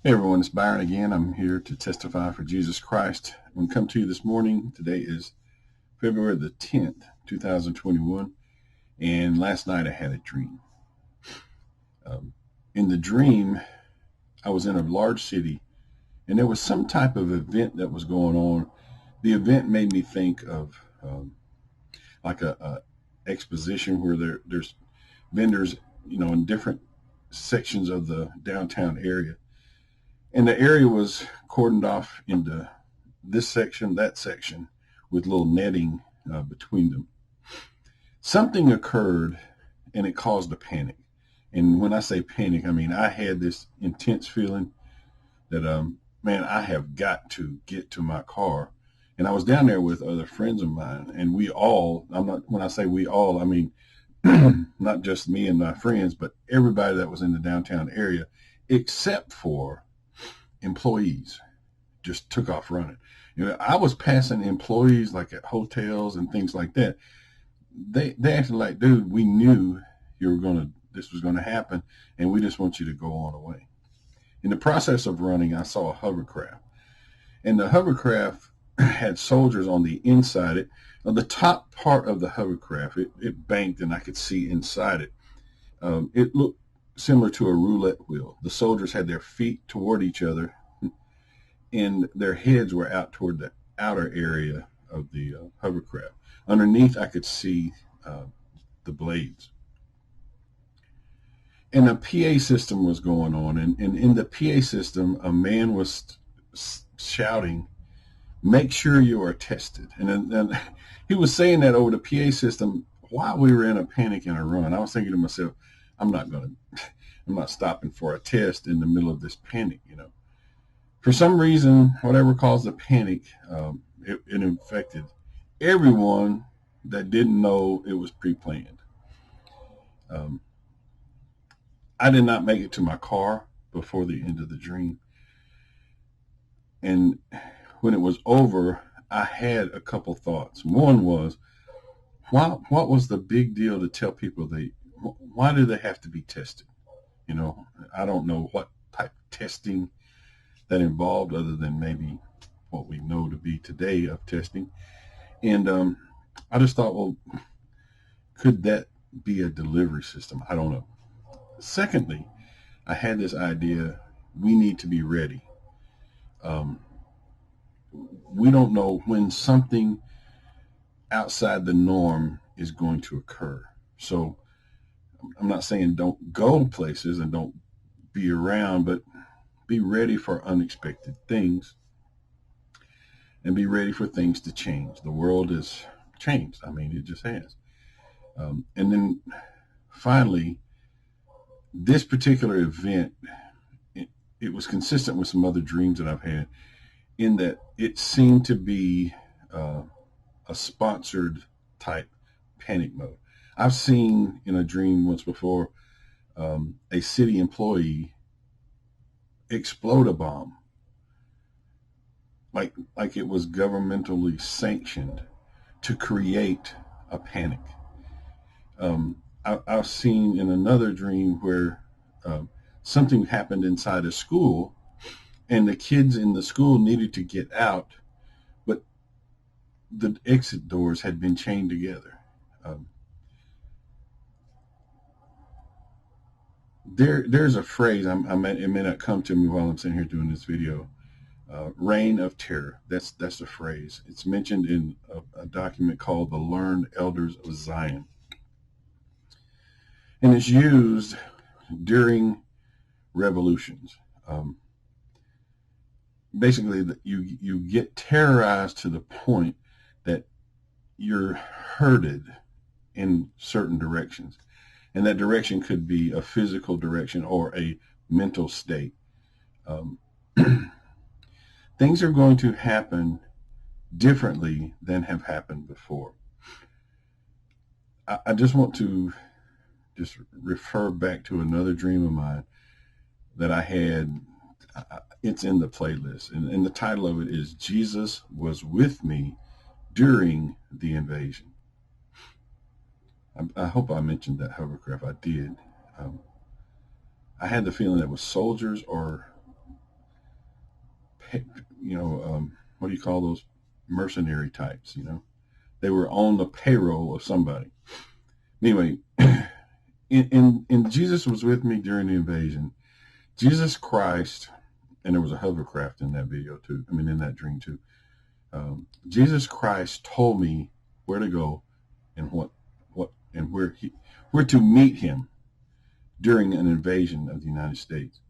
Hey everyone, it's Byron again. I'm here to testify for Jesus Christ. I'm going to come to you this morning. Today is February the 10th, 2021, and last night I had a dream. In the dream, I was in a large city, and there was some type of event that was going on. The event made me think of like a exposition where there's vendors, in different sections of the downtown area. And the area was cordoned off into this section, that section, with little netting between them. Something occurred, and it caused a panic. And when I say panic, I mean I had this intense feeling that, man, I have got to get to my car. And I was down there with other friends of mine, and we all, when I say we all, I mean not just me and my friends, but everybody that was in the downtown area, except for employees, just took off running. I was passing employees like at hotels and things like that. They acted like, dude, we knew this was gonna happen, and we just want you to go on away. In the process of running, I saw a hovercraft, and the hovercraft had soldiers on the inside it. Now, the top part of the hovercraft, it banked, and I could see inside it. It looked similar to a roulette wheel. The soldiers had their feet toward each other, and their heads were out toward the outer area of the hovercraft. Underneath, I could see the blades. And a PA system was going on, and in the PA system, a man was shouting, "Make sure you are tested." And then he was saying that over the PA system while we were in a panic and a run. I was thinking to myself, I'm not stopping for a test in the middle of this panic, For some reason, whatever caused the panic, it infected everyone that didn't know it was pre-planned. I did not make it to my car before the end of the dream. And when it was over, I had a couple thoughts. One was, what was the big deal to tell people why do they have to be tested? I don't know what type of testing that involved other than maybe what we know to be today of testing. And I just thought, well, could that be a delivery system? I don't know. Secondly, I had this idea, we need to be ready. We don't know when something outside the norm is going to occur. So I'm not saying don't go places and don't be around, but be ready for unexpected things and be ready for things to change. The world has changed. I mean, it just has. And then finally, this particular event, it was consistent with some other dreams that I've had, in that it seemed to be a sponsored type panic mode. I've seen in a dream once before a city employee explode a bomb, like it was governmentally sanctioned to create a panic. I've seen in another dream where something happened inside a school, and the kids in the school needed to get out, but the exit doors had been chained together. There's a phrase, it may not come to me while I'm sitting here doing this video, reign of terror. That's the phrase. It's mentioned in a document called the Learned Elders of Zion. And it's used during revolutions. Basically, you get terrorized to the point that you're herded in certain directions. And that direction could be a physical direction or a mental state. Things are going to happen differently than have happened before. I just want to refer back to another dream of mine that I had. It's in the playlist, and the title of it is Jesus Was With Me During the Invasion. I hope I mentioned that hovercraft. I did. I had the feeling that was soldiers or what do you call those mercenary types? They were on the payroll of somebody. Anyway, in Jesus was with me during the invasion. Jesus Christ, and there was a hovercraft in that video too. I mean, in that dream too. Jesus Christ told me where to go and where to meet him during an invasion of the United States.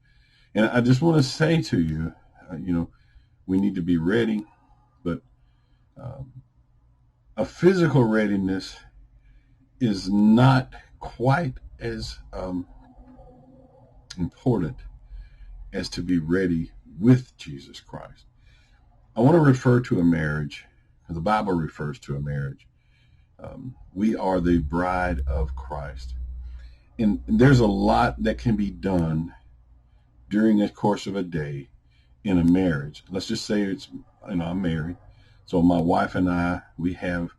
And I just want to say to you, we need to be ready, but a physical readiness is not quite as important as to be ready with Jesus Christ. I want to refer to a marriage, because the Bible refers to a marriage. We are the bride of Christ. And there's a lot that can be done during the course of a day in a marriage. Let's just say I'm married. So my wife and I, we have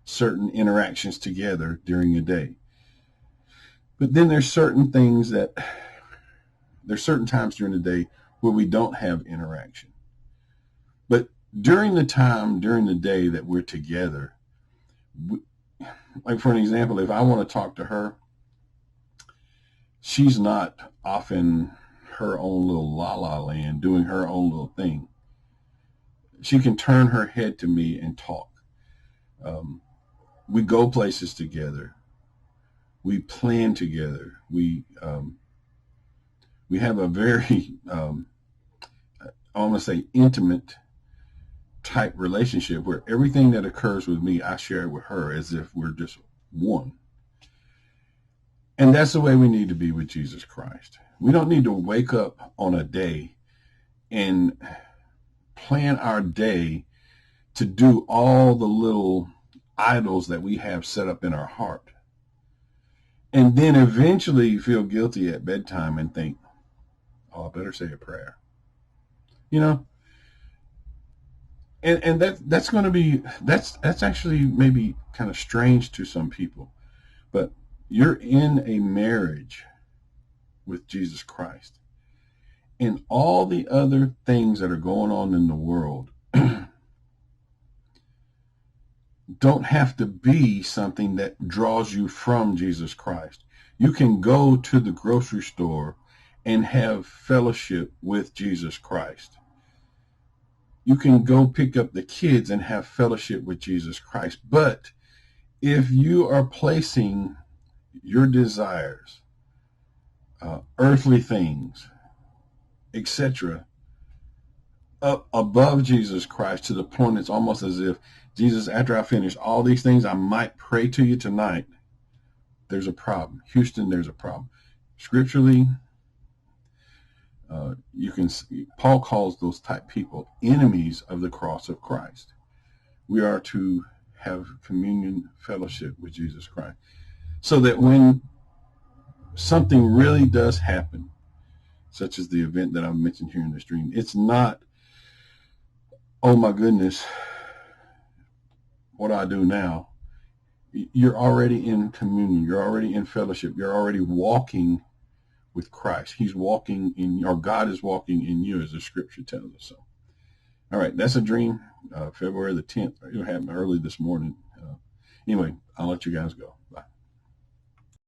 certain interactions together during a day. But then there's certain times during the day where we don't have interaction. But during the day that we're together, like for an example, if I want to talk to her, she's not off in her own little la-la land doing her own little thing. She can turn her head to me and talk. We go places together. We plan together. We have a very, I want to say, intimate type relationship where everything that occurs with me, I share with her as if we're just one. And that's the way we need to be with Jesus Christ. We don't need to wake up on a day and plan our day to do all the little idols that we have set up in our heart. And then eventually feel guilty at bedtime and think, oh, I better say a prayer. And that's going to be, that's actually maybe kind of strange to some people. But you're in a marriage with Jesus Christ. And all the other things that are going on in the world don't have to be something that draws you from Jesus Christ. You can go to the grocery store and have fellowship with Jesus Christ. You can go pick up the kids and have fellowship with Jesus Christ. But if you are placing your desires, earthly things, etc., up above Jesus Christ to the point it's almost as if, Jesus, after I finish all these things, I might pray to you tonight. There's a problem. Houston, there's a problem. Scripturally, Paul calls those type people enemies of the cross of Christ. We are to have communion fellowship with Jesus Christ, so that when something really does happen, such as the event that I've mentioned here in this dream, it's not, oh my goodness, what do I do now? You're already in communion. You're already in fellowship. You're already walking with Christ. He's walking in, or God is walking in you, as the scripture tells us so. All right, that's a dream. February the 10th. It'll happen early this morning. Anyway, I'll let you guys go. Bye.